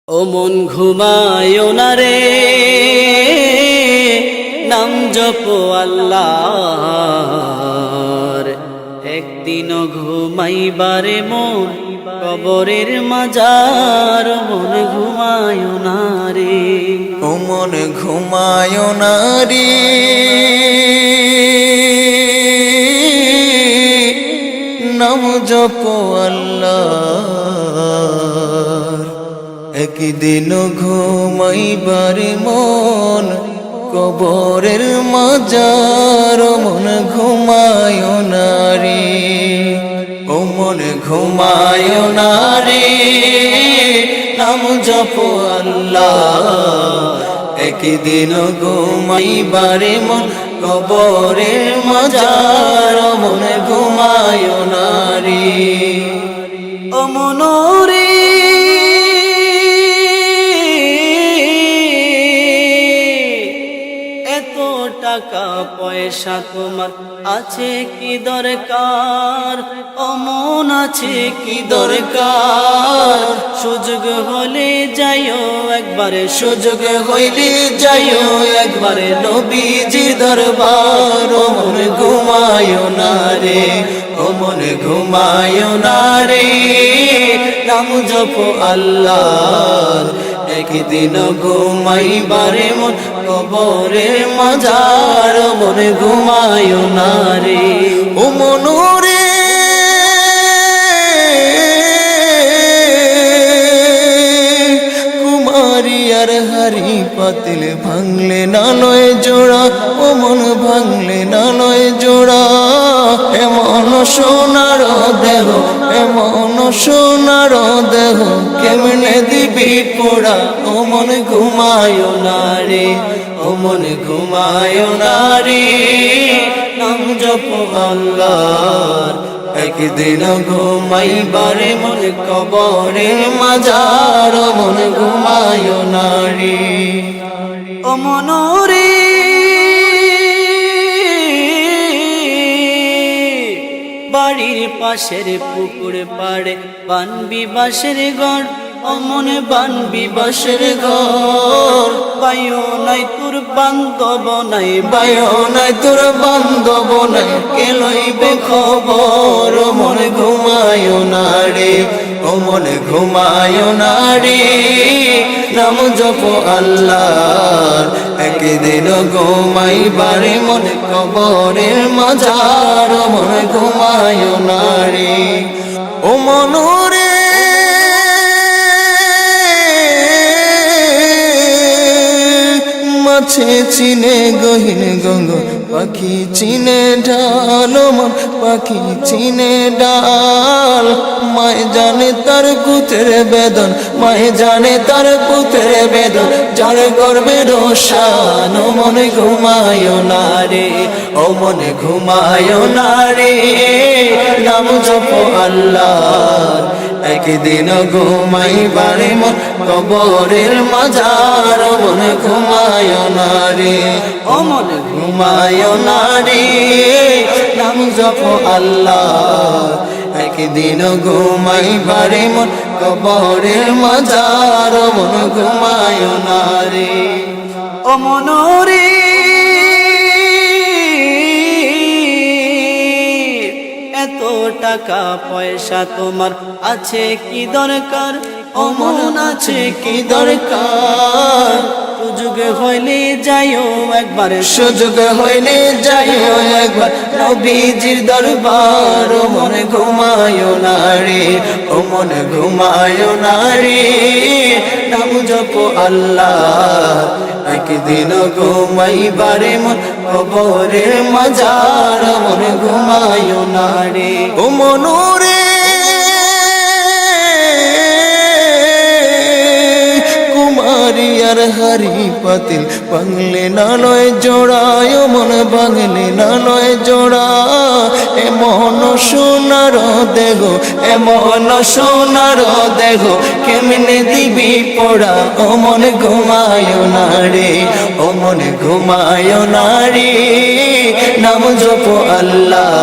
ও মন ঘুমায় না রে, নাম জপো আল্লাহর। একদিনও ঘুমাইবারে মন কবরের মাজার। মন ঘুমায় না রে, ও মন ঘুমায় না রে, নাম জপো আল্লাহর। একদিন ঘুমাইবার মন কবরের মাজার। মন ঘুমায় না রে, ও মন ঘুমায় না রে, নাম জপো আল্লাহ। একদিন ঘুমাইবারে মন কবরের মাজার। মন ঘুমায় না রে, ও মন রে, এত টাকা পয়সা তোমার আছে কি দরকার? অমন আছে কি দরকার? সুযোগ হলে যাইও একবারে, সুযোগ হইলে যাইও একবারে নবীজির দরবার। ও মন ঘুমায় না রে, ও মন ঘুমায় না রে, নাম জপো আল্লাহ। একদিন ঘুমাইবারে মন কবরের মাজার। মন ঘুমায় না রে, ও মন রে, কুমারিয়ার হারি পাতিল ভাঙলে না লয় জোড়া। ও মন ভাঙলে না লয় জোড়া। এমন সোনার দেহ, এমন সোনার দেহ, কেমনে দিবি পোড়া? ও মন ঘুমায় না রে, ও মন ঘুমায় না রে, নাম জপো আল্লাহর। একদিন ঘুমাইবারে মন কবরের মাজার। মন ঘুমায় না রে, ও মন রে, বাড়ির পাশের পুকুর পাড়ে বানবি বাঁশের ঘর। অমন বানবি বাঁশের ঘর। পাইও নাই তোর বান্ধব নাই, বায়ো নাই তোর বান্ধব নাই, কে লইবে খবর? ও মন ঘুমায় না রে, ও মন ঘুমায় না রে, নাম জপো আল্লাহ। একদিন ঘুমাইবারে মন কবরের মাজার। মন ঘুমায় না রে, ও মন রে, মাছে চিনে গহীন গঙ্গ, পাখি চিনে ডাল। মন পাখি চিনে ডাল। মায় জানে তার পুত্রের বেদন, মায় জানে তার পুত্রের বেদন, যার গর্বে রোশান। ও মন ঘুমায় না রে, ও মন ঘুমায় না রে, নাম জপো আল্লাহ। একদিন ঘুমাইবারে মন কবরের মাজার। মন ঘুমায় না রে, ও মন ঘুমায় না রে, নাম জপো আল্লাহ। একদিন ঘুমাইবারে মন কবরের মাজার। মন ঘুমায় না রে, ও মন রে, এত টাকা পয়সা তোমার আছে কি দরকার? অমন আছে কি দরকার? সুযোগ হইলে যাইও একবারে, সুযোগ হইলে যাইও একবার নবীজির দরবার। ও মন ঘুমায় না রে, ও মন ঘুমায় না রে, নাম জপো আল্লাহ। একদিন ঘুমাইবারে মন কবরের মাজার। মন ঘুমায় না রে, ও মন রে, কুমারিয়ার হারি পাতিল ভাঙলে না লয় জোড়ায়। ও মন ভাঙলে না লয় জোড়া। এমন সোনার দেহ, এমন সোনার দেহ, কেমনে দিবি পোড়া? ও মন ঘুমায় না রে, ও মন ঘুমায় না রে, নাম জপো আল্লাহ।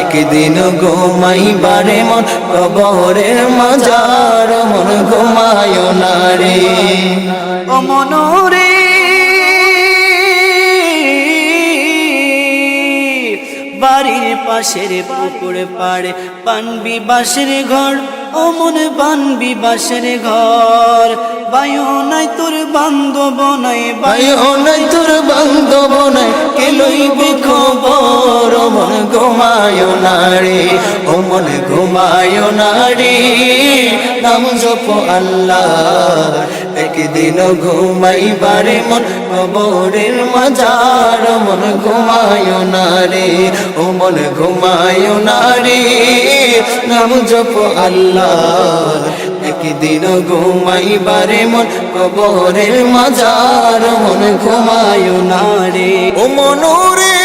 একদিন ঘুমাইবারে মন কবরের মাজার। মন ঘুমায় না রে ও মনরে বাড়ির পাশের পুকুর পাড়ে পানবি বাঁশের ঘর, ও মনে বানবি বাঁশের ঘর। বায়ু নাই তোর বান্ধব নাই, বায়ু নাই তোর বান্ধব নাই, কে লইবে খবর। ও মন ঘুমায় না রে, ও মন ঘুমায় না রে, নাম জপ আল্লাহ। একদিন ঘুমাইবারে মন কবরের মাজার। ও মন ঘুমায় না রে, ও মন ঘুমায় না রে, নাম জপ আল্লাহ। একদিন ঘুমাইবারে মন কবরের মাজার। মন ঘুমায় না রে, ও মনরে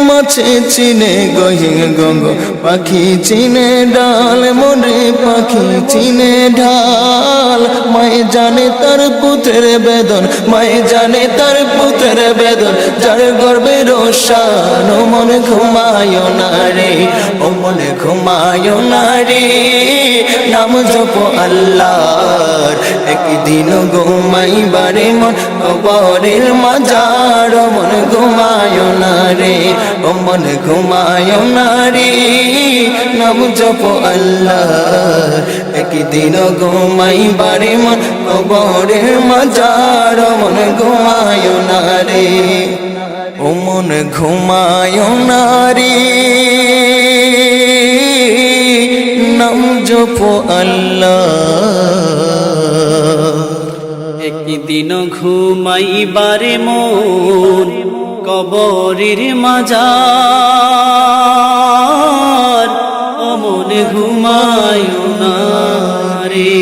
মাছে চিনে গহিং গঙ্গ, পাখি চিনে ডাল, মনে পাখি চিনে ঢাল। মায়ে জানে তার পুত্রের বেদন, মায়ে জানে তার পুত্রের বেদন, যার গর্বে রোশান। ও মন ঘুমায় না রে, ও মন ঘুমায় না রে, নাম জপ আল্লাহর। একদিন ঘুমাইবারে মন কবরের মাজার। ও মন ঘুমায় না রে, ও মন ঘুমায় না রে, নাম জপ আল্লাহর। একদিন ঘুমাইবারে মন কবরের মাজার। ও মন ঘুমায় না রে, ও মন ঘুমায় না রে, নাম জপ আল্লাহ। একদিন ঘুমাইবারে মন কবরের মাজার। ও মনে ঘুমায় না রে।